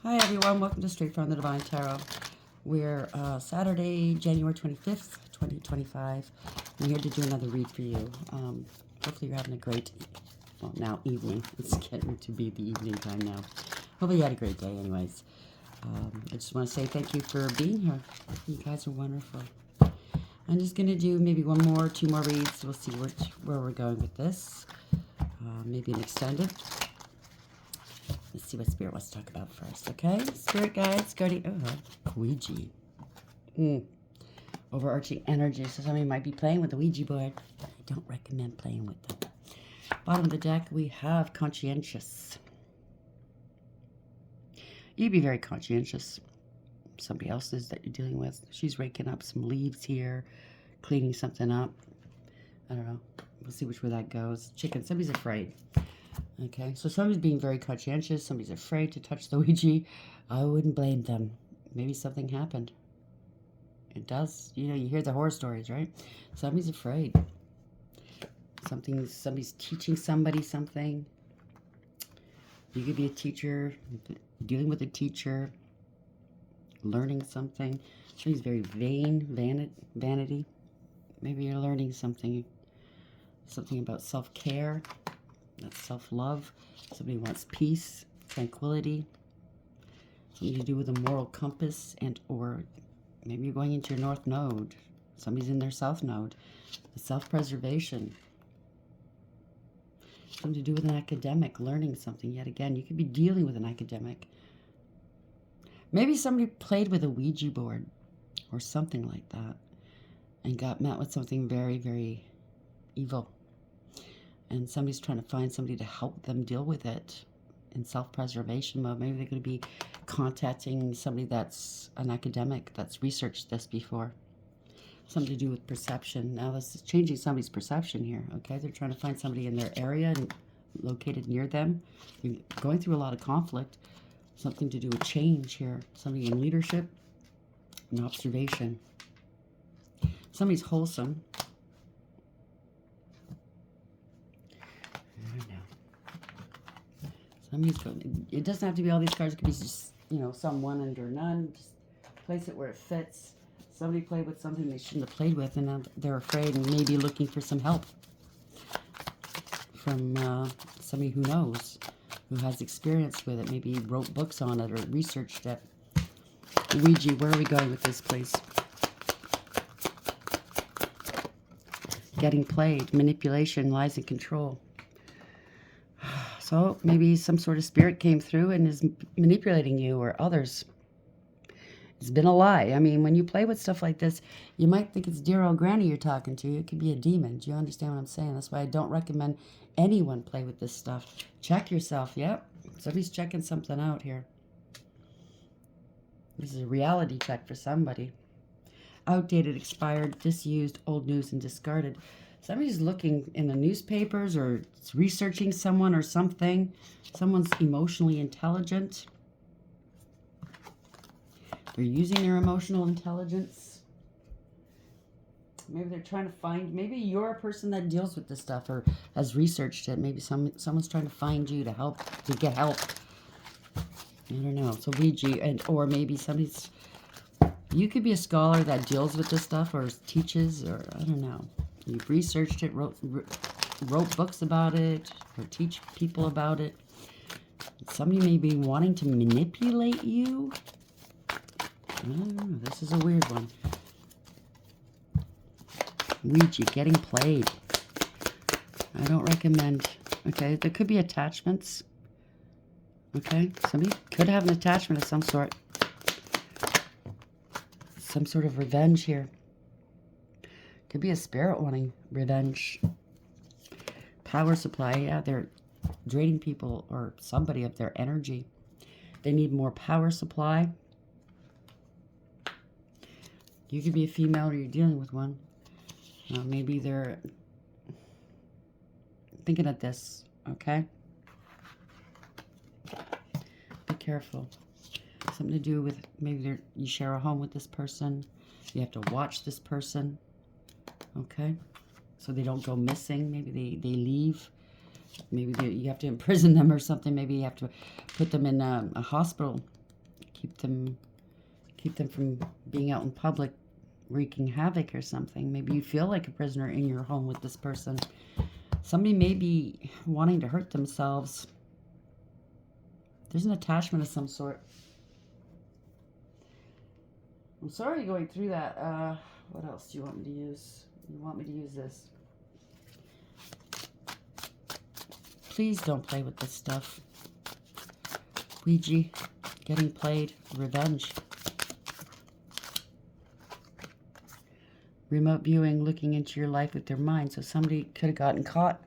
Hi everyone, welcome to Straight from the Divine Tarot. We're Saturday, January 25th, 2025. I'm here to do another read for you. Hopefully you're having a great, well now evening. It's getting to be the evening time now. Hopefully you had a great day anyways. I just want to say thank you for being here. You guys are wonderful. I'm just going to do maybe two more reads. We'll see where we're going with this. Maybe an extended. Let's see what Spirit wants to talk about first, okay? Spirit guides, guardian, Ouija. Overarching energy. So somebody might be playing with the Ouija board. I don't recommend playing with them. Bottom of the deck, we have conscientious. You'd be very conscientious. Somebody else's that you're dealing with. She's raking up some leaves here, cleaning something up. I don't know. We'll see which way that goes. Chicken. Somebody's afraid. Okay, so somebody's being very conscientious. Somebody's afraid to touch the Ouija. I wouldn't blame them. Maybe something happened. It does. You know, you hear the horror stories, right? Somebody's afraid. Somebody's teaching somebody something. You could be a teacher, dealing with a teacher, learning something. Somebody's very vanity. Maybe you're learning something about self-care. That's self-love. Somebody wants peace, tranquility, something to do with a moral compass, and or maybe you're going into your north node. Somebody's in their south node. The self-preservation. Something to do with an academic, learning something. Yet again, you could be dealing with an academic. Maybe somebody played with a Ouija board or something like that and got met with something very, very evil. And somebody's trying to find somebody to help them deal with it in self-preservation mode. Maybe they're going to be contacting somebody that's an academic that's researched this before. Something to do with perception. Now this is changing somebody's perception here, okay? They're trying to find somebody in their area and located near them. You're going through a lot of conflict. Something to do with change here. Somebody in leadership and observation. Somebody's wholesome. It doesn't have to be all these cards. It could be just, some one under none. Just place it where it fits. Somebody played with something they shouldn't have played with, and they're afraid and maybe looking for some help from somebody who knows, who has experience with it, maybe wrote books on it or researched it. Ouija, where are we going with this, please? Getting played, manipulation, lies, and control. So maybe some sort of spirit came through and is manipulating you or others. It's been a lie. I mean, when you play with stuff like this, you might think it's dear old granny you're talking to. It could be a demon. Do you understand what I'm saying? That's why I don't recommend anyone play with this stuff. Check yourself. Yep. Somebody's checking something out here. This is a reality check for somebody. Outdated, expired, disused, old news, and discarded. Somebody's looking in the newspapers or researching someone or something. Someone's emotionally intelligent. They're using their emotional intelligence. Maybe they're trying to find, maybe you're a person that deals with this stuff or has researched it. Maybe someone's trying to find you to get help. I don't know. So Ouija, or maybe you could be a scholar that deals with this stuff or teaches, or I don't know. You've researched it, wrote books about it, or teach people about it. Somebody may be wanting to manipulate you. I don't know. This is a weird one. Ouija, getting played. I don't recommend. Okay, there could be attachments. Okay, somebody could have an attachment of some sort. Some sort of revenge here. Could be a spirit wanting revenge. Power supply. Yeah, they're draining people or somebody of their energy. They need more power supply. You could be a female or you're dealing with one. Maybe they're thinking of this, okay? Be careful. Something to do with maybe you share a home with this person. You have to watch this person. Okay, so they don't go missing. Maybe they leave. Maybe you have to imprison them or something. Maybe you have to put them in a hospital keep them from being out in public wreaking havoc or something. Maybe you feel like a prisoner in your home with this person. Somebody may be wanting to hurt themselves. There's an attachment of some sort. I'm sorry you're going through that. What else do you want me to use? You want me to use this? Please don't play with this stuff. Ouija, getting played, revenge. Remote viewing, looking into your life with their mind. So somebody could have gotten caught,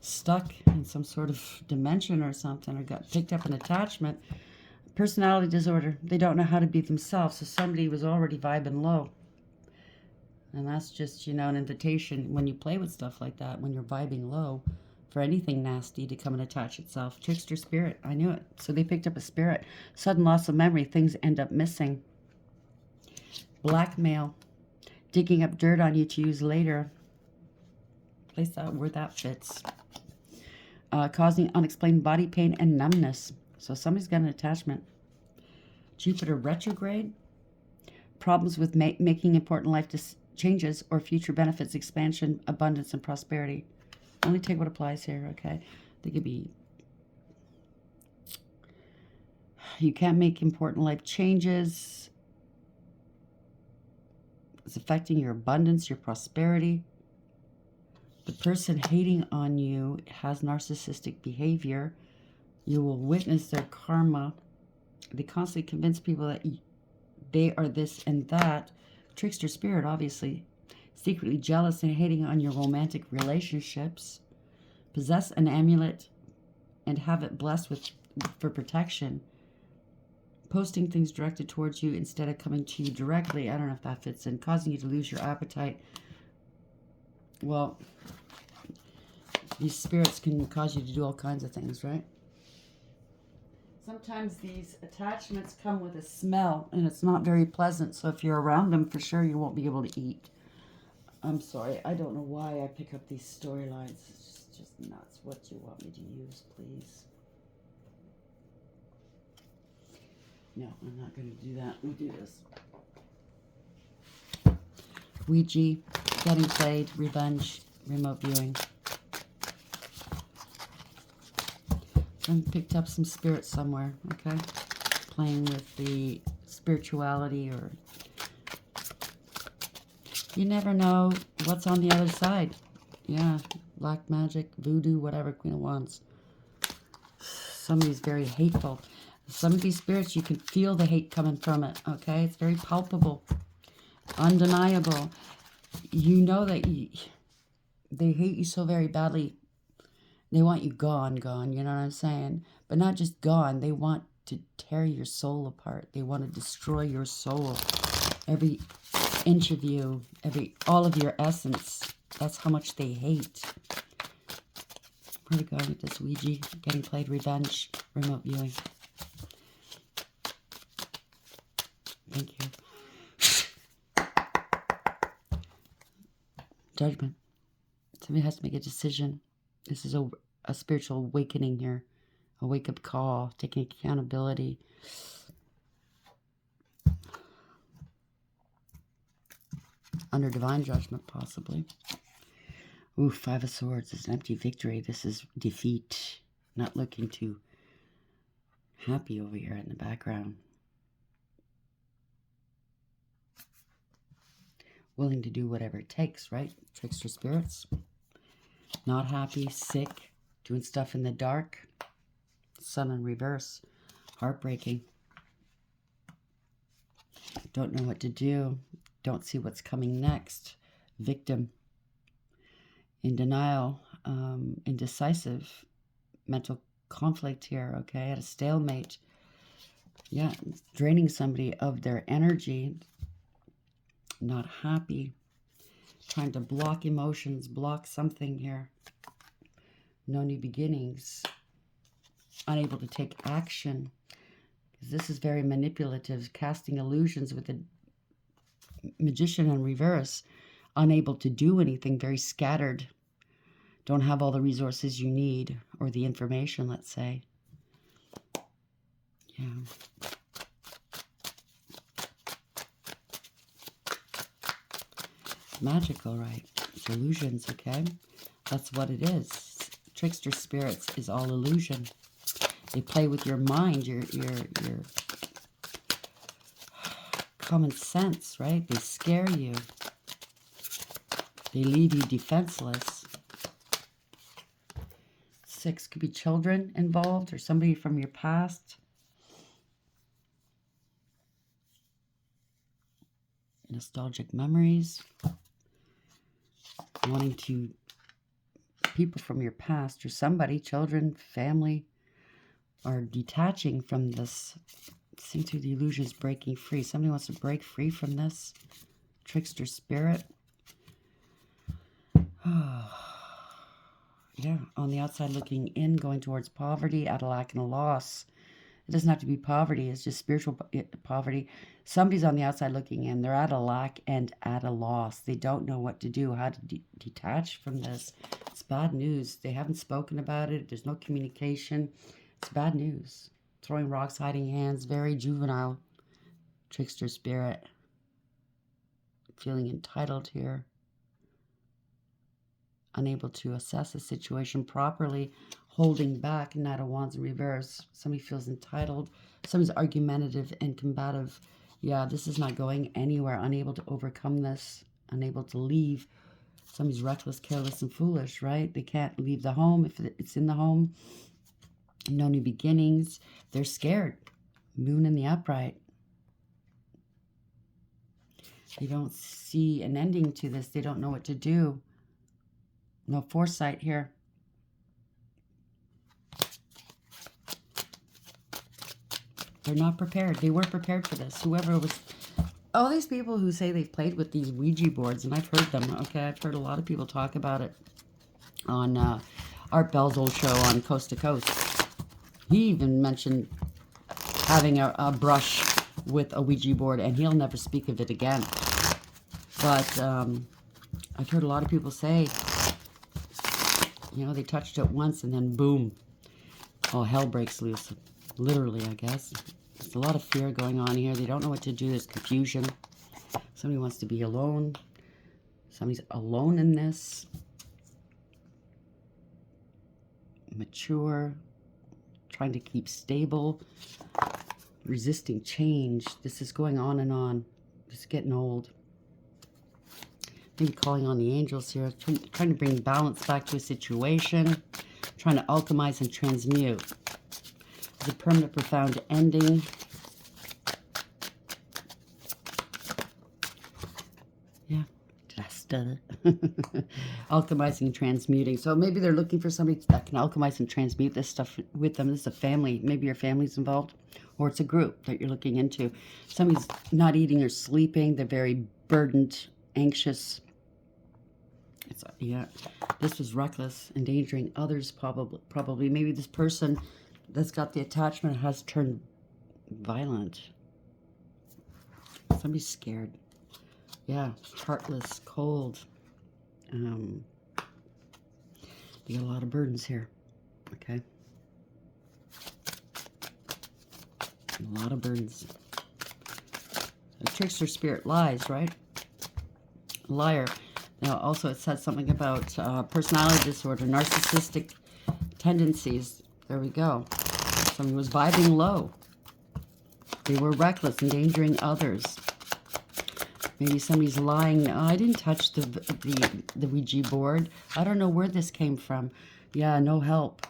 stuck in some sort of dimension or something, or got picked up an attachment. Personality disorder. They don't know how to be themselves. So somebody was already vibing low. And that's just, an invitation when you play with stuff like that, when you're vibing low, for anything nasty to come and attach itself. Trickster spirit. I knew it. So they picked up a spirit. Sudden loss of memory. Things end up missing. Blackmail. Digging up dirt on you to use later. Place that where that fits. Causing unexplained body pain and numbness. So somebody's got an attachment. Jupiter retrograde. Problems with making important life changes or future benefits, expansion, abundance, and prosperity. Only take what applies here, okay? They could be... You can't make important life changes. It's affecting your abundance, your prosperity. The person hating on you has narcissistic behavior. You will witness their karma. They constantly convince people that they are this and that. Trickster spirit, obviously. Secretly jealous and hating on your romantic relationships. Possess an amulet and have it blessed for protection. Posting things directed towards you instead of coming to you directly. I don't know if that fits in. Causing you to lose your appetite. Well, these spirits can cause you to do all kinds of things, right? Sometimes these attachments come with a smell, and it's not very pleasant. So if you're around them, for sure you won't be able to eat. I'm sorry. I don't know why I pick up these storylines. It's just nuts. What do you want me to use, please? No, I'm not going to do that. We'll do this. Ouija, getting played, revenge, remote viewing. I picked up some spirits somewhere, okay? Playing with the spirituality, or... You never know what's on the other side. Yeah, black magic, voodoo, whatever, Queen of Wands. Somebody's very hateful. Some of these spirits, you can feel the hate coming from it, okay? It's very palpable, undeniable. You know that they hate you so very badly. They want you gone, you know what I'm saying? But not just gone. They want to tear your soul apart. They want to destroy your soul. Every inch of you, all of your essence. That's how much they hate. Where are we going with this Ouija? Getting played, revenge, remote viewing. Thank you. Judgment. Somebody has to make a decision. This is a spiritual awakening here. A wake-up call. Taking accountability. Under divine judgment, possibly. Ooh, Five of Swords is an empty victory. This is defeat. Not looking too happy over here in the background. Willing to do whatever it takes, right? Trickster spirits. Not happy, sick, doing stuff in the dark. Sun in reverse. Heartbreaking. Don't know what to do. Don't see what's coming next. Victim. In denial. Indecisive. Mental conflict here, okay? At a stalemate. Yeah, draining somebody of their energy. Not happy. Trying to block emotions, block something here. No new beginnings. Unable to take action. This is very manipulative. Casting illusions with the Magician in reverse. Unable to do anything. Very scattered. Don't have all the resources you need. Or the information, let's say. Yeah. magical, right? It's illusions, okay? That's what it is. Trickster spirits is all illusion. They play with your mind, your common sense, right? They scare you. They leave you defenseless. 6 could be children involved or somebody from your past. Nostalgic memories. Wanting to, people from your past or somebody, children, family, are detaching from this. Seeing through the illusions, breaking free. Somebody wants to break free from this trickster spirit. Yeah, on the outside looking in, going towards poverty, at a lack and a loss. It doesn't have to be poverty. It's just spiritual poverty. Somebody's on the outside looking in. They're at a lack and at a loss. They don't know what to do, how to detach from this. It's bad news. They haven't spoken about it. There's no communication. It's bad news. Throwing rocks, hiding hands, very juvenile. Trickster spirit. Feeling entitled here. Unable to assess the situation properly. Holding back. Knight of Wands in reverse. Somebody feels entitled. Somebody's argumentative and combative. Yeah, this is not going anywhere. Unable to overcome this. Unable to leave. Somebody's reckless, careless, and foolish, right? They can't leave the home if it's in the home. No new beginnings. They're scared. Moon in the upright. They don't see an ending to this. They don't know what to do. No foresight here. They're not prepared. They weren't prepared for this. Whoever was... All these people who say they've played with these Ouija boards, and I've heard them, okay? I've heard a lot of people talk about it on Art Bell's old show on Coast to Coast. He even mentioned having a brush with a Ouija board, and he'll never speak of it again. But I've heard a lot of people say, you know, they touched it once and then boom, all hell breaks loose. Literally, I guess. There's a lot of fear going on here. They don't know what to do. There's confusion. Somebody wants to be alone. Somebody's alone in this. Mature. Trying to keep stable. Resisting change. This is going on and on. It's getting old. Maybe calling on the angels here. Trying to bring balance back to a situation. Trying to alchemize and transmute. The permanent, profound ending. Yeah, did I stutter? Alchemizing, transmuting. So maybe they're looking for somebody that can alchemize and transmute this stuff with them. This is a family. Maybe your family's involved, or it's a group that you're looking into. Somebody's not eating or sleeping. They're very burdened, anxious. Yeah, this was reckless, endangering others. Probably. Maybe this person that's got the attachment has turned violent. Somebody's scared. Yeah, heartless, cold. They got a lot of burdens here. Okay. A lot of burdens. The trickster spirit lies, right? Liar. Now, also it says something about personality disorder, narcissistic tendencies. There we go. Someone was vibing low. They were reckless, endangering others. Maybe somebody's lying. Oh, I didn't touch the Ouija board. I don't know where this came from. Yeah, no help.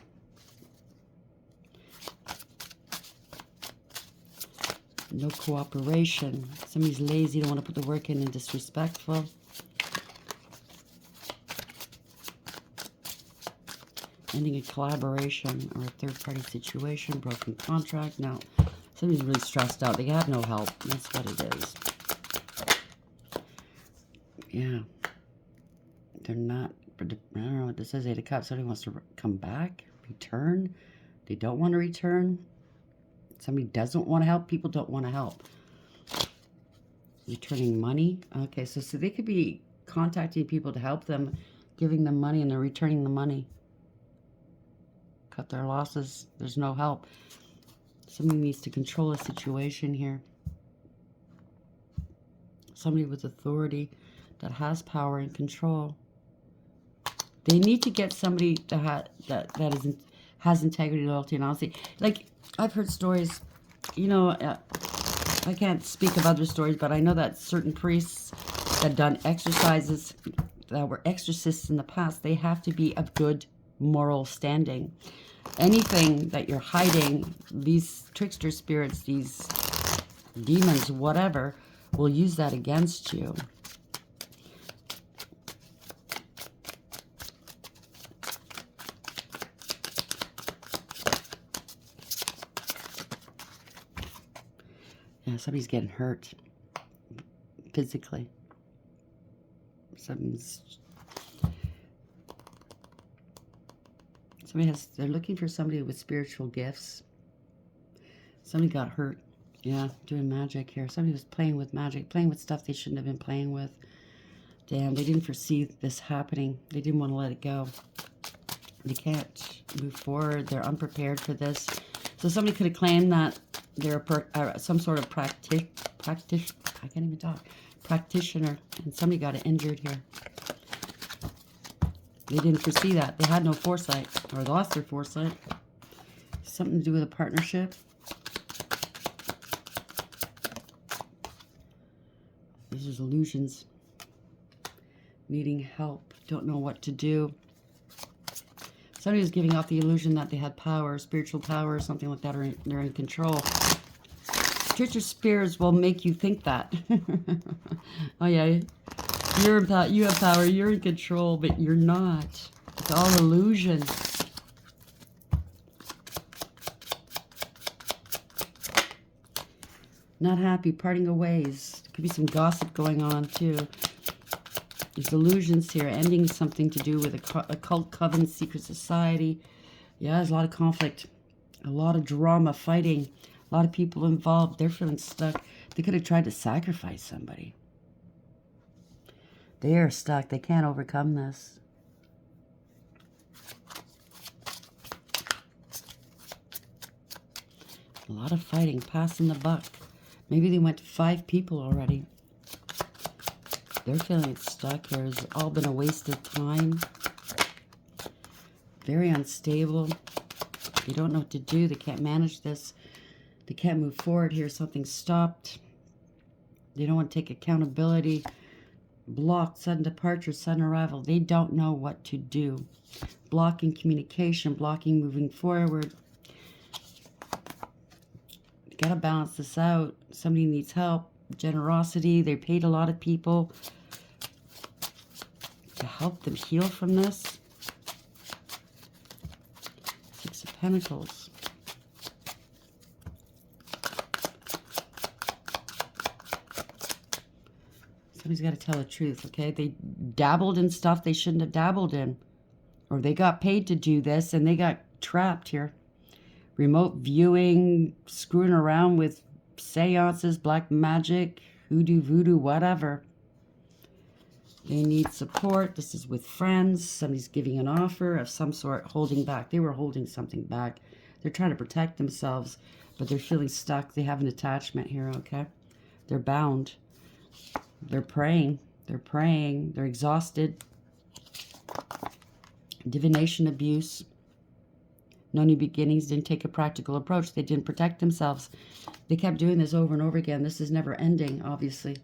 No cooperation. Somebody's lazy, don't want to put the work in, and disrespectful. Ending a collaboration or a third-party situation, broken contract. No, somebody's really stressed out. They have no help. That's what it is. Yeah. They're not, I don't know what this is. 8 of Cups. Somebody wants to come back, return. They don't want to return. Somebody doesn't want to help. People don't want to help. Returning money. Okay, so they could be contacting people to help them, giving them money, and they're returning the money. Cut their losses. There's no help. Somebody needs to control a situation here. Somebody with authority. that has power and control. They need to get somebody has integrity, loyalty, and honesty. Like, I've heard stories, you know, I can't speak of other stories, but I know that certain priests that done exercises, that were exorcists in the past, they have to be of good moral standing. Anything that you're hiding, these trickster spirits, these demons, whatever, will use that against you. Yeah, somebody's getting hurt physically. They're looking for somebody with spiritual gifts. Somebody got hurt. Yeah, doing magic here. Somebody was playing with magic, playing with stuff they shouldn't have been playing with. Damn, they didn't foresee this happening. They didn't want to let it go. They can't move forward. They're unprepared for this. So somebody could have claimed that they're some sort of practitioner, and somebody got injured here. They didn't foresee that. They had no foresight, or lost their foresight. Something to do with a partnership. These are illusions. Needing help. Don't know what to do. Somebody was giving off the illusion that they had power, spiritual power, or something like that, or they're in control. Trickster spirits will make you think that. Oh yeah, you have power, you're in control, but you're not. It's all illusion. Not happy, parting of ways. There could be some gossip going on too. There's illusions here, ending something to do with a cult, coven, secret society. Yeah, there's a lot of conflict, a lot of drama, fighting, a lot of people involved. They're feeling stuck. They could have tried to sacrifice somebody. They are stuck. They can't overcome this. A lot of fighting, passing the buck. Maybe they went to 5 people already. They're feeling stuck here. It's all been a waste of time. Very unstable. They don't know what to do. They can't manage this. They can't move forward here. Something's stopped. They don't want to take accountability. Blocked, sudden departure, sudden arrival. They don't know what to do. Blocking communication, blocking moving forward. You gotta balance this out. Somebody needs help. Generosity. They paid a lot of people to help them heal from this. 6 of Pentacles. Somebody's got to tell the truth, okay? They dabbled in stuff they shouldn't have dabbled in. Or they got paid to do this and they got trapped here. Remote viewing, screwing around with seances, black magic, hoodoo, voodoo, whatever. They need support. This is with friends. Somebody's giving an offer of some sort, holding back. They were holding something back. They're trying to protect themselves, but they're feeling stuck. They have an attachment here, okay? They're bound. They're praying. They're praying. They're exhausted. Divination abuse. No new beginnings. Didn't take a practical approach. They didn't protect themselves. They kept doing this over and over again. This is never ending, obviously.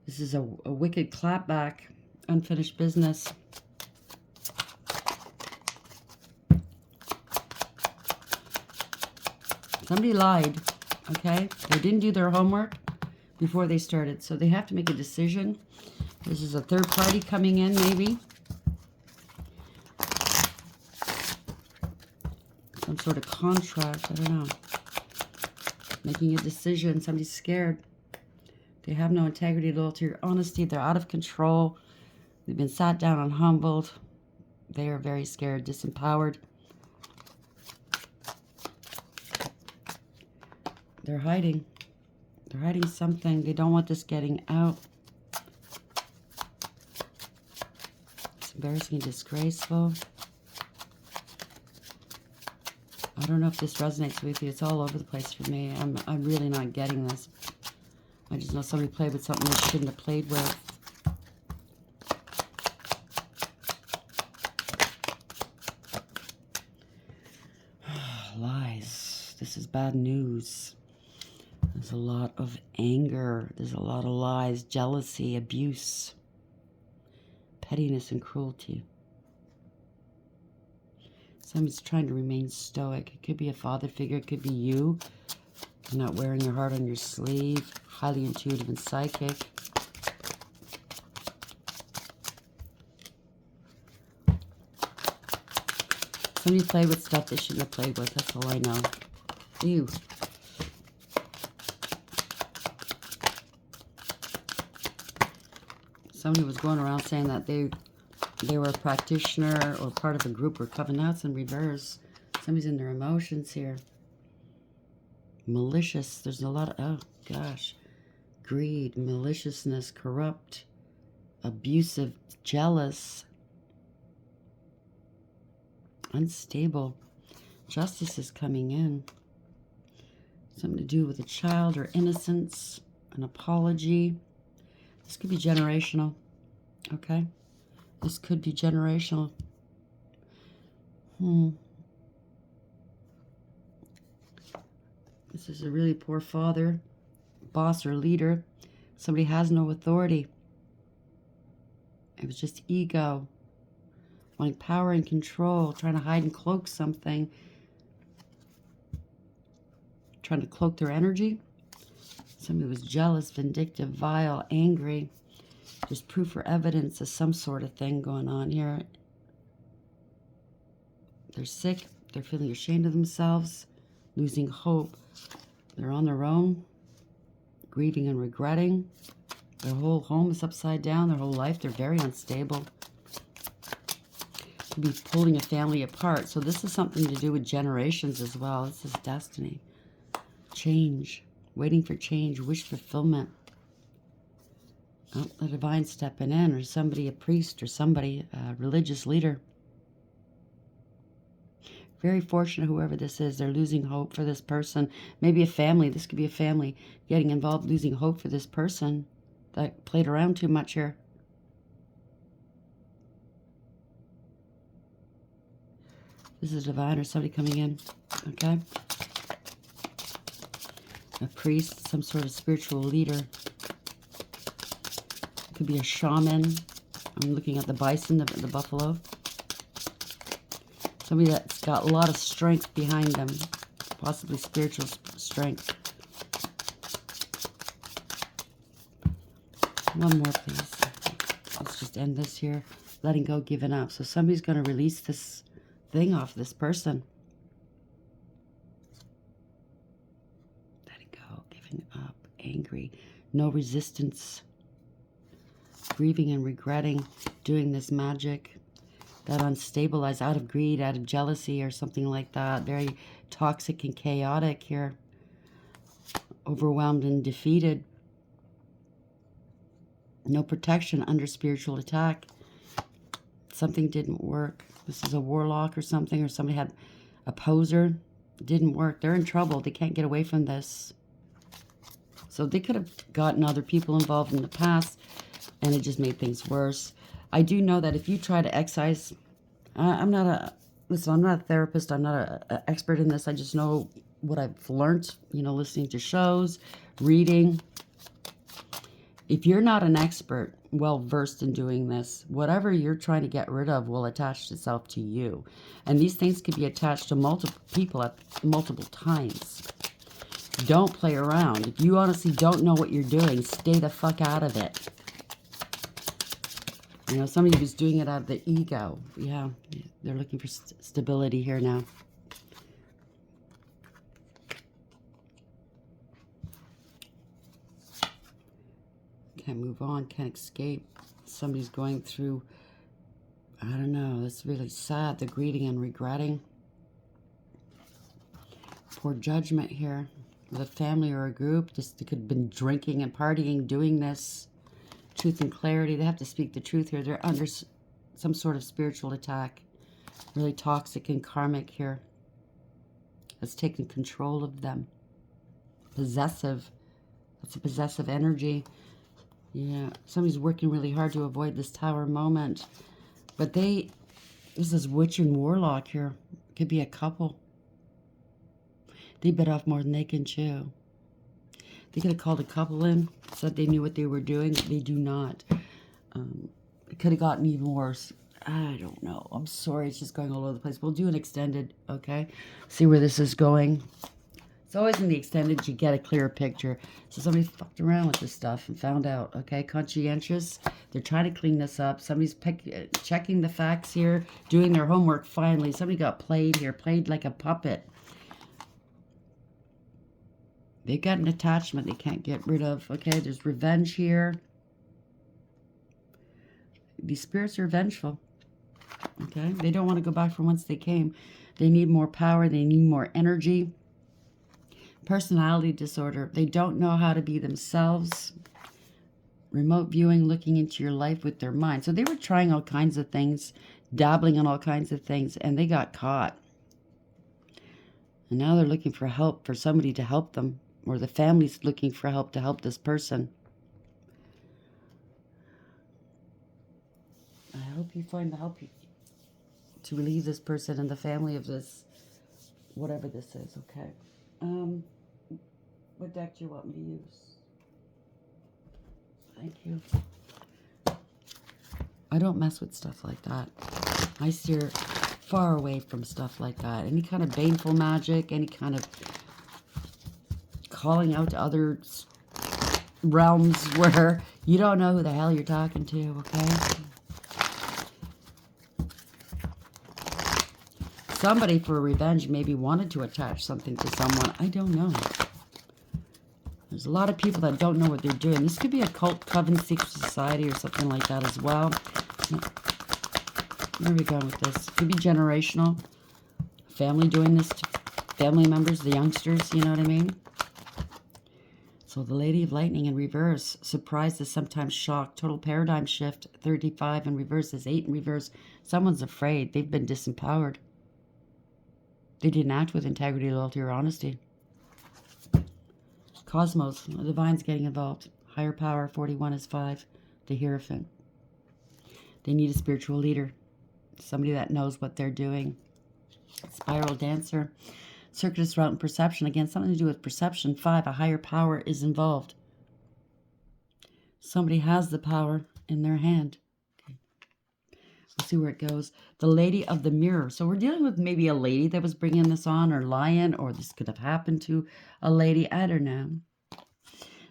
This is a wicked clapback. Unfinished business. Somebody lied, okay? They didn't do their homework before they started, so they have to make a decision. This is a third party coming in, maybe. Some sort of contract, I don't know. Making a decision. Somebody's scared. They have no integrity, loyalty, or honesty. They're out of control. They've been sat down and humbled. They are very scared, disempowered. They're hiding. They're hiding something. They don't want this getting out. It's embarrassing and disgraceful. I don't know if this resonates with you. It's all over the place for me. I'm really not getting this. I just know somebody played with something they shouldn't have played with. lies. This is bad news. There's a lot of anger. There's a lot of lies, jealousy, abuse, pettiness, and cruelty. Somebody's trying to remain stoic. It could be a father figure. It could be you. You're not wearing your heart on your sleeve. Highly intuitive and psychic. Somebody played with stuff they shouldn't have played with. That's all I know. Ew. Somebody was going around saying that they were a practitioner or part of a group or coven. Now it's in reverse. Somebody's in their emotions here. Malicious. There's a lot of, oh gosh. Greed, maliciousness, corrupt, abusive, jealous, unstable. Justice is coming in. Something to do with a child or innocence, an apology. This could be generational, okay? This could be generational. This is a really poor father, boss or leader. Somebody has no authority. It was just ego, wanting power and control, trying to hide and cloak something, trying to cloak their energy. Somebody was jealous, vindictive, vile, angry. There's proof or evidence of some sort of thing going on here. They're sick. They're feeling ashamed of themselves, losing hope. They're on their own, grieving and regretting. Their whole home is upside down. Their whole life, they're very unstable. Could be pulling a family apart. So this is something to do with generations as well. This is destiny. Change. Waiting for change, wish fulfillment. Oh, the divine stepping in, or somebody, a priest, or somebody, a religious leader. Very fortunate, whoever this is. They're losing hope for this person. Maybe a family. This could be a family getting involved, losing hope for this person that played around too much here. This is divine or somebody coming in, okay? A priest, some sort of spiritual leader. Could be a shaman. I'm looking at the bison, the buffalo. Somebody that's got a lot of strength behind them, possibly spiritual strength. One more, please. Let's just end this here. Letting go, giving up. So somebody's going to release this thing off this person. Letting go, giving up, angry, no resistance, grieving and regretting, doing this magic. That unstabilized, out of greed, out of jealousy or something like that. Very toxic and chaotic here. Overwhelmed and defeated. No protection under spiritual attack. Something didn't work. This is a warlock or something, or somebody had a poser. It didn't work. They're in trouble. They can't get away from this. So they could have gotten other people involved in the past, and it just made things worse. I do know that if you try to excise, I'm not a therapist. I'm not an expert in this. I just know what I've learned, listening to shows, reading. If you're not an expert, well-versed in doing this, whatever you're trying to get rid of will attach itself to you. And these things could be attached to multiple people at multiple times. Don't play around. If you honestly don't know what you're doing, stay the fuck out of it. Somebody was doing it out of the ego. Yeah, they're looking for stability here now. Can't move on, can't escape. Somebody's going through, I don't know, it's really sad. They're grieving and regretting. Poor judgment here with a family or a group. They could have been drinking and partying, doing this. Truth and clarity. They have to speak the truth here. They're under some sort of spiritual attack. Really toxic and karmic here. It's taken control of them. Possessive. That's a possessive energy. Yeah. Somebody's working really hard to avoid this tower moment. But this is witch and warlock here. Could be a couple. They bit off more than they can chew. They could have called a couple in, said they knew what they were doing. They do not. It could have gotten even worse. I don't know. I'm sorry. It's just going all over the place. We'll do an extended, okay? See where this is going. It's always in the extended you get a clearer picture. So somebody fucked around with this stuff and found out, okay? Conscientious. They're trying to clean this up. Somebody's checking the facts here, doing their homework finally. Somebody got played here, played like a puppet. They've got an attachment they can't get rid of, okay? There's revenge here. These spirits are vengeful, okay? They don't want to go back from whence they came. They need more power. They need more energy. Personality disorder. They don't know how to be themselves. Remote viewing, looking into your life with their mind. So they were trying all kinds of things, dabbling on all kinds of things, and they got caught. And now they're looking for help, for somebody to help them, or the family's looking for help to help this person. I hope you find the help to relieve this person and the family of this, whatever this is, okay? What deck do you want me to use? Thank you. I don't mess with stuff like that. I steer far away from stuff like that. Any kind of baneful magic, any kind of calling out to other realms where you don't know who the hell you're talking to, okay? Somebody for revenge maybe wanted to attach something to someone. I don't know. There's a lot of people that don't know what they're doing. This could be a cult, coven, secret society, or something like that as well. Where are we going with this? It could be generational. Family doing this to family members, the youngsters, you know what I mean? So the Lady of Lightning in reverse. Surprise is sometimes shock. Total paradigm shift. 35 in reverse is 8 in reverse. Someone's afraid. They've been disempowered. They didn't act with integrity, loyalty, or honesty. Cosmos, the divine's getting involved. Higher power, 41 is 5. The Hierophant. They need a spiritual leader. Somebody that knows what they're doing. Spiral Dancer. Circuitous route and perception. Again, something to do with perception. 5, a higher power is involved. Somebody has the power in their hand. Okay. We'll see where it goes. The Lady of the Mirror. So we're dealing with maybe a lady that was bringing this on, or lion, or this could have happened to a lady. I don't know.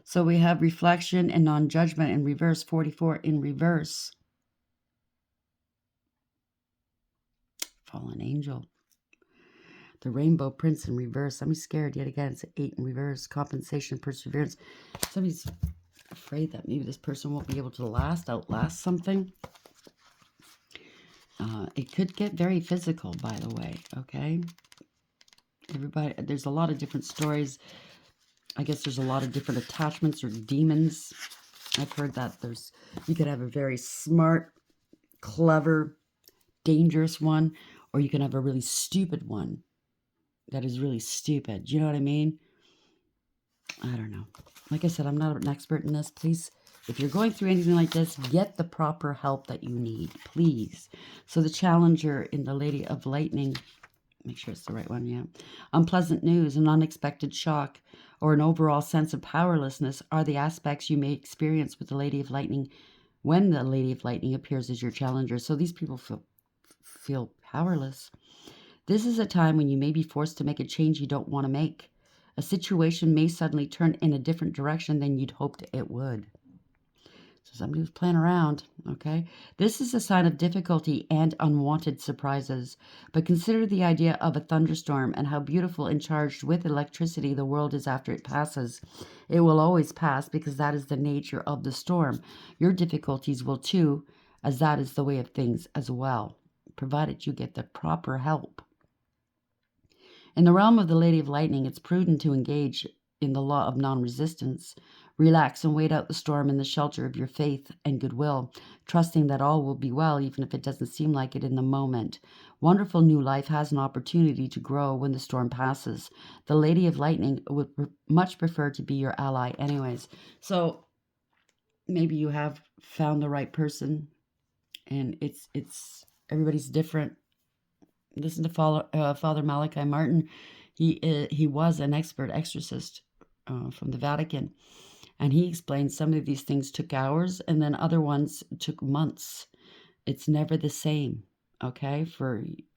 So we have reflection and non-judgment in reverse. 44 in reverse. Fallen Angel. The Rainbow Prince in reverse. Somebody's scared yet again. It's an 8 in reverse. Compensation, perseverance. Somebody's afraid that maybe this person won't be able to outlast something. It could get very physical, by the way, okay? Everybody, there's a lot of different stories. I guess there's a lot of different attachments or demons. I've heard that you could have a very smart, clever, dangerous one, or you can have a really stupid one that is really stupid. You know what I mean? I don't know. Like I said, I'm not an expert in this. Please, if you're going through anything like this, get the proper help that you need, please. So the Challenger in the Lady of Lightning, make sure it's the right one, yeah. Unpleasant news, an unexpected shock, or an overall sense of powerlessness are the aspects you may experience with the Lady of Lightning when the Lady of Lightning appears as your challenger. So these people feel powerless. This is a time when you may be forced to make a change you don't want to make. A situation may suddenly turn in a different direction than you'd hoped it would. So somebody was playing around, okay? This is a sign of difficulty and unwanted surprises. But consider the idea of a thunderstorm and how beautiful and charged with electricity the world is after it passes. It will always pass because that is the nature of the storm. Your difficulties will too, as that is the way of things as well, provided you get the proper help. In the realm of the Lady of Lightning, it's prudent to engage in the law of non-resistance. Relax and wait out the storm in the shelter of your faith and goodwill, trusting that all will be well even if it doesn't seem like it in the moment. Wonderful new life has an opportunity to grow when the storm passes. The Lady of Lightning would much prefer to be your ally anyways. So maybe you have found the right person, and it's everybody's different. Listen to Father Malachi Martin. He was an expert exorcist from the Vatican, and he explained some of these things took hours, and then other ones took months. It's never the same. Okay,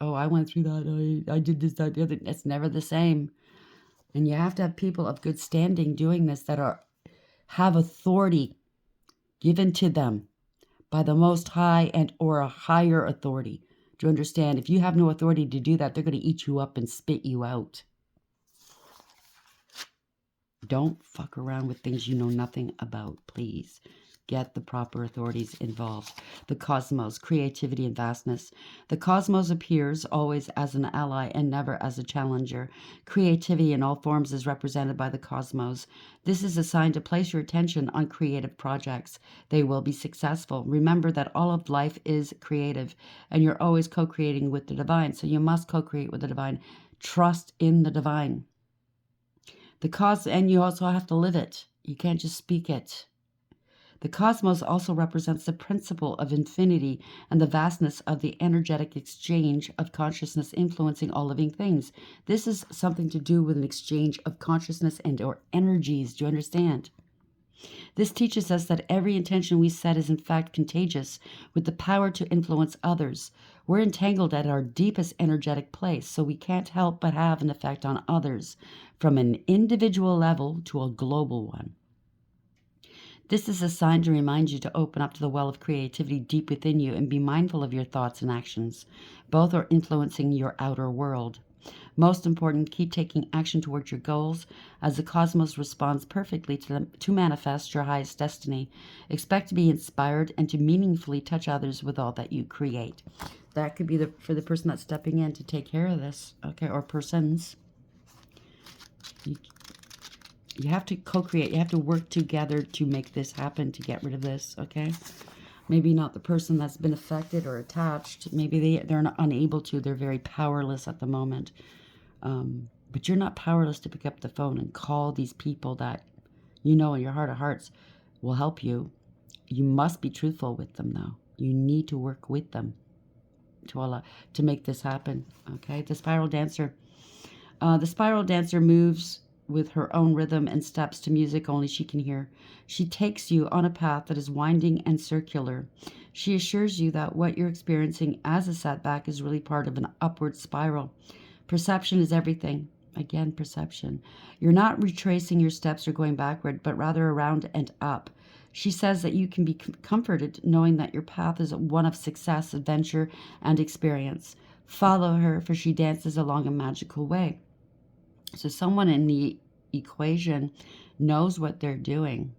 I went through that. I did this, that, the other. It's never the same, and you have to have people of good standing doing this that have authority given to them by the Most High and or a higher authority. Do you understand? If you have no authority to do that, they're going to eat you up and spit you out. Don't fuck around with things you know nothing about, please. Get the proper authorities involved. The cosmos, creativity and vastness. The cosmos appears always as an ally and never as a challenger. Creativity in all forms is represented by the cosmos. This is a sign to place your attention on creative projects. They will be successful. Remember that all of life is creative, and you're always co-creating with the divine, so you must co-create with the divine. Trust in the divine. And you also have to live it. You can't just speak it. The cosmos also represents the principle of infinity and the vastness of the energetic exchange of consciousness influencing all living things. This is something to do with an exchange of consciousness and or energies. Do you understand? This teaches us that every intention we set is in fact contagious, with the power to influence others. We're entangled at our deepest energetic place, so we can't help but have an effect on others, from an individual level to a global one. This is a sign to remind you to open up to the well of creativity deep within you and be mindful of your thoughts and actions. Both are influencing your outer world. Most important, keep taking action towards your goals as the cosmos responds perfectly to manifest your highest destiny. Expect to be inspired and to meaningfully touch others with all that you create. That could be for the person that's stepping in to take care of this, okay, or persons. You have to co-create. You have to work together to make this happen, to get rid of this, okay? Maybe not the person that's been affected or attached. Maybe they're not unable to. They're very powerless at the moment. But you're not powerless to pick up the phone and call these people that you know in your heart of hearts will help you. You must be truthful with them, though. You need to work with them to make this happen, okay? The spiral dancer. The spiral dancer moves with her own rhythm and steps to music only she can hear. She takes you on a path that is winding and circular. She assures you that what you're experiencing as a setback is really part of an upward spiral. Perception is everything. Again, perception. You're not retracing your steps or going backward, but rather around and up. She says that you can be comforted knowing that your path is one of success, adventure, and experience. Follow her, for she dances along a magical way. So someone in the equation knows what they're doing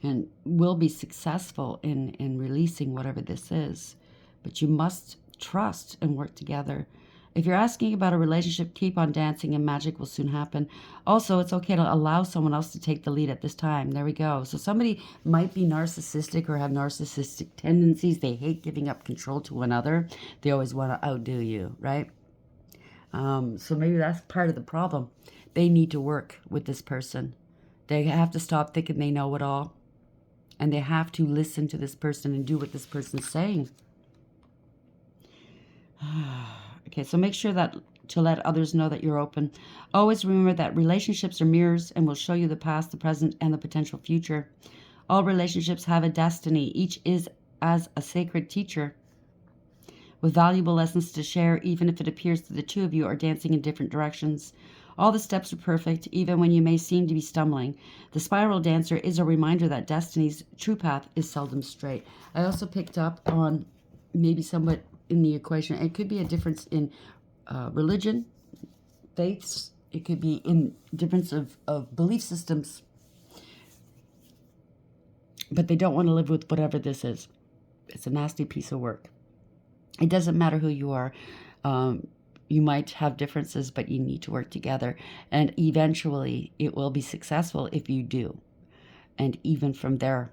and will be successful in releasing whatever this is. But you must trust and work together. If you're asking about a relationship, keep on dancing and magic will soon happen. Also, it's okay to allow someone else to take the lead at this time. There we go. So somebody might be narcissistic or have narcissistic tendencies. They hate giving up control to another. They always want to outdo you, right? So maybe that's part of the problem. They need to work with this person. They have to stop thinking they know it all. And they have to listen to this person and do what this person's saying. Okay, so make sure to let others know that you're open. Always remember that relationships are mirrors and will show you the past, the present, and the potential future. All relationships have a destiny. Each is as a sacred teacher with valuable lessons to share, even if it appears that the two of you are dancing in different directions. All the steps are perfect, even when you may seem to be stumbling. The spiral dancer is a reminder that destiny's true path is seldom straight. I also picked up on maybe somewhat in the equation. It could be a difference in religion, faiths. It could be in difference of belief systems. But they don't want to live with whatever this is. It's a nasty piece of work. It doesn't matter who you are. You might have differences, but you need to work together. And eventually, it will be successful if you do. And even from there,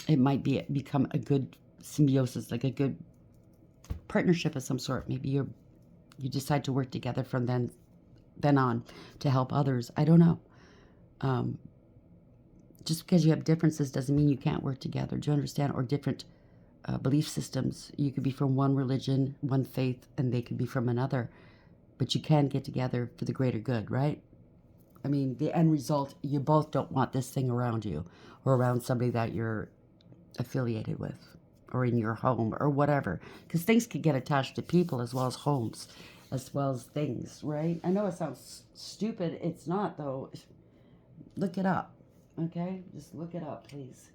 it might become a good symbiosis, like a good partnership of some sort. Maybe you decide to work together from then on to help others. I don't know. Just because you have differences doesn't mean you can't work together. Do you understand? Or different belief systems. You could be from one religion, one faith, and they could be from another. But you can get together for the greater good, right? I mean, the end result, you both don't want this thing around you or around somebody that you're affiliated with or in your home or whatever. Because things can get attached to people as well as homes, as well as things, right? I know it sounds stupid. It's not, though. Look it up, okay? Just look it up, please.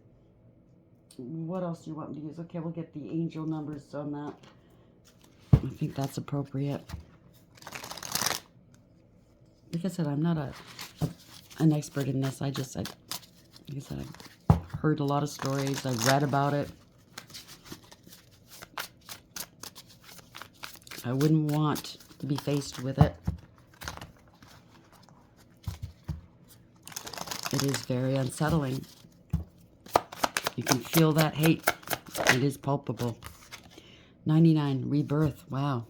What else do you want me to use? Okay, we'll get the angel numbers on that. I think that's appropriate. Like I said, I'm not an expert in this. Like I said, I've heard a lot of stories. I've read about it. I wouldn't want to be faced with it. It is very unsettling. You can feel that hate. It is palpable. 99, rebirth. Wow.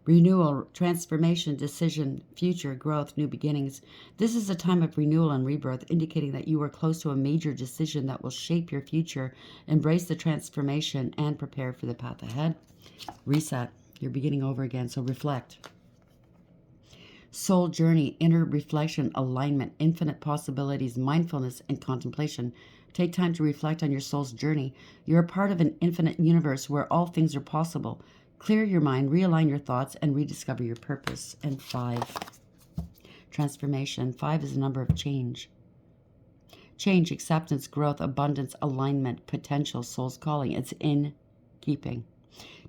Renewal, transformation, decision, future, growth, new beginnings. This is a time of renewal and rebirth, indicating that you are close to a major decision that will shape your future. Embrace the transformation and prepare for the path ahead. Reset. You're beginning over again, so reflect. Soul journey, inner reflection, alignment, infinite possibilities, mindfulness, and contemplation. Take time to reflect on your soul's journey. You're a part of an infinite universe where all things are possible. Clear your mind, realign your thoughts, and rediscover your purpose. And 5, transformation. 5 is a number of change. Change, acceptance, growth, abundance, alignment, potential, soul's calling. It's in keeping.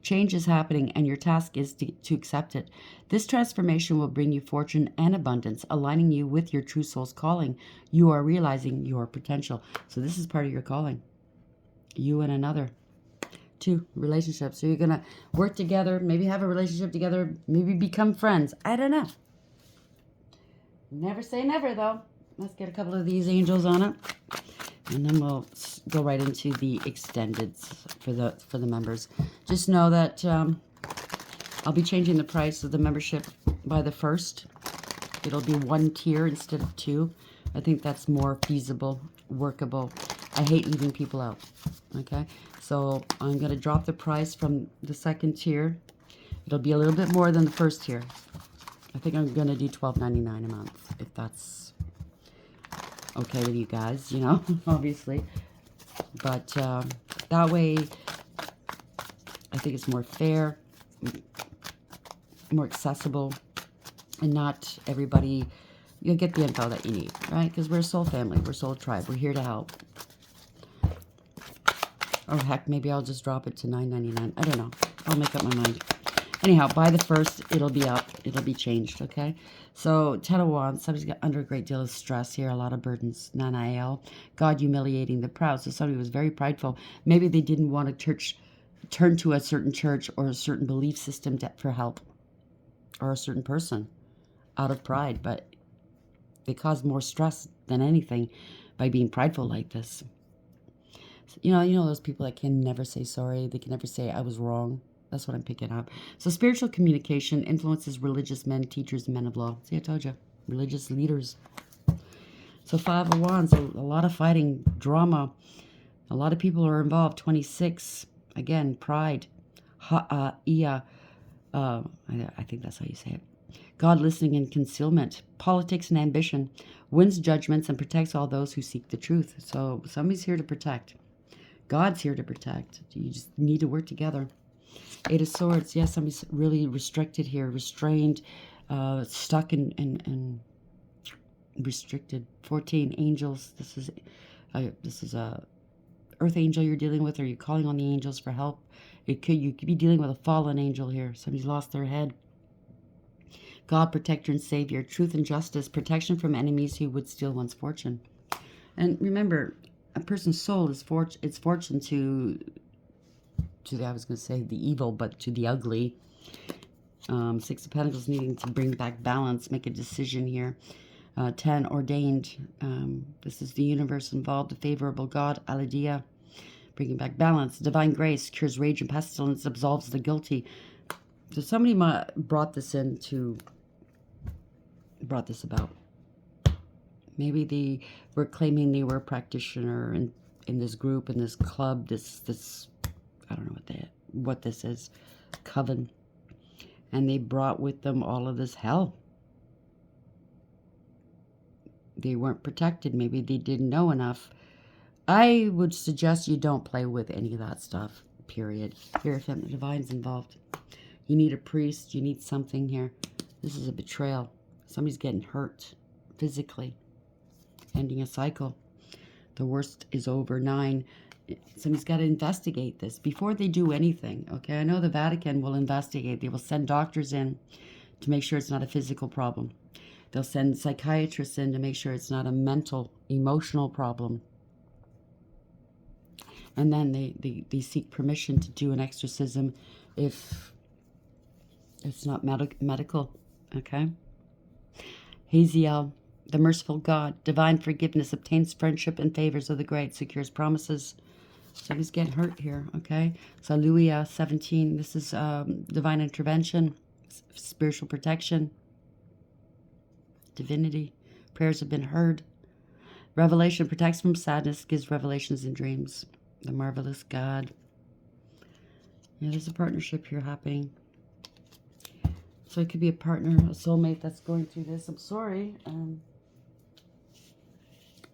Change is happening, and your task is to accept it. This transformation will bring you fortune and abundance, aligning you with your true soul's calling. You are realizing your potential. So this is part of your calling. You and another. 2, relationships. So you're going to work together, maybe have a relationship together, maybe become friends. I don't know. Never say never, though. Let's get a couple of these angels on it. And then we'll go right into the extended for the members. Just know that I'll be changing the price of the membership by the 1st. It'll be 1 tier instead of 2. I think that's more feasible, workable. I hate leaving people out. Okay, so I'm going to drop the price from the 2nd tier. It'll be a little bit more than the 1st tier. I think I'm going to do $12.99 a month, if that's okay with you guys, you know, obviously. But that way, I think it's more fair, more accessible, and not everybody, you'll get the info that you need, right? Because we're a soul family, we're a soul tribe, we're here to help. Or heck, maybe I'll just drop it to $9.99. I don't know. I'll make up my mind. Anyhow, by the 1st, it'll be up. It'll be changed, okay? So, 10 of Wands. Somebody's got under a great deal of stress here, a lot of burdens. Nanael. God humiliating the proud. So somebody was very prideful. Maybe they didn't want a turn to a certain church or a certain belief system for help. Or a certain person out of pride. But they cause more stress than anything by being prideful like this. You know those people that can never say sorry. They can never say, I was wrong. That's what I'm picking up. So spiritual communication influences religious men, teachers, men of law. See, I told you. Religious leaders. So 5 of Wands, a lot of fighting, drama. A lot of people are involved. 26. Again, pride. I think that's how you say it. God listening and concealment. Politics and ambition. Wins judgments and protects all those who seek the truth. So somebody's here to protect. God's here to protect. You just need to work together. 8 of Swords. Yes, somebody's really restricted here, restrained, stuck and restricted. 14 angels. This is a earth angel you're dealing with, or you're calling on the angels for help. You could be dealing with a fallen angel here. Somebody's lost their head. God, protector and savior, truth and justice, protection from enemies who would steal one's fortune. And remember, a person's soul is it's fortune to I was going to say the evil, but to the ugly. 6 of Pentacles needing to bring back balance, make a decision here. 10 ordained. This is the universe involved, a favorable God, Aletheia, bringing back balance. Divine grace cures rage and pestilence, absolves the guilty. So somebody brought this about. Maybe they were claiming they were a practitioner in this group, in this club, this I don't know what this is. Coven. And they brought with them all of this hell. They weren't protected. Maybe they didn't know enough. I would suggest you don't play with any of that stuff, period. Here, if the divine's involved. You need a priest. You need something here. This is a betrayal. Somebody's getting hurt physically. Ending a cycle. The worst is over. 9. Somebody's got to investigate this before they do anything. Okay, I know the Vatican will investigate. They will send doctors in to make sure it's not a physical problem. They'll send psychiatrists in to make sure it's not a mental, emotional problem. And then they seek permission to do an exorcism if it's not medical. Okay? Haziel, the merciful God, divine forgiveness, obtains friendship and favors of the great, secures promises. Somebody's getting hurt here, okay? So Luia 17, this is divine intervention, spiritual protection, divinity. Prayers have been heard. Revelation protects from sadness, gives revelations in dreams. The marvelous God. Yeah, there's a partnership here happening. So it could be a partner, a soulmate that's going through this. I'm sorry.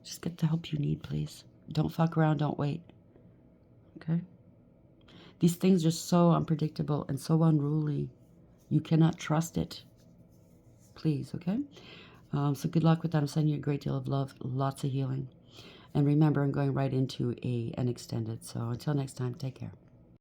Just get the help you need, please. Don't fuck around, don't wait. Okay? These things are so unpredictable and so unruly. You cannot trust it. Please, okay? So good luck with that. I'm sending you a great deal of love, lots of healing. And remember, I'm going right into an extended. So until next time, take care.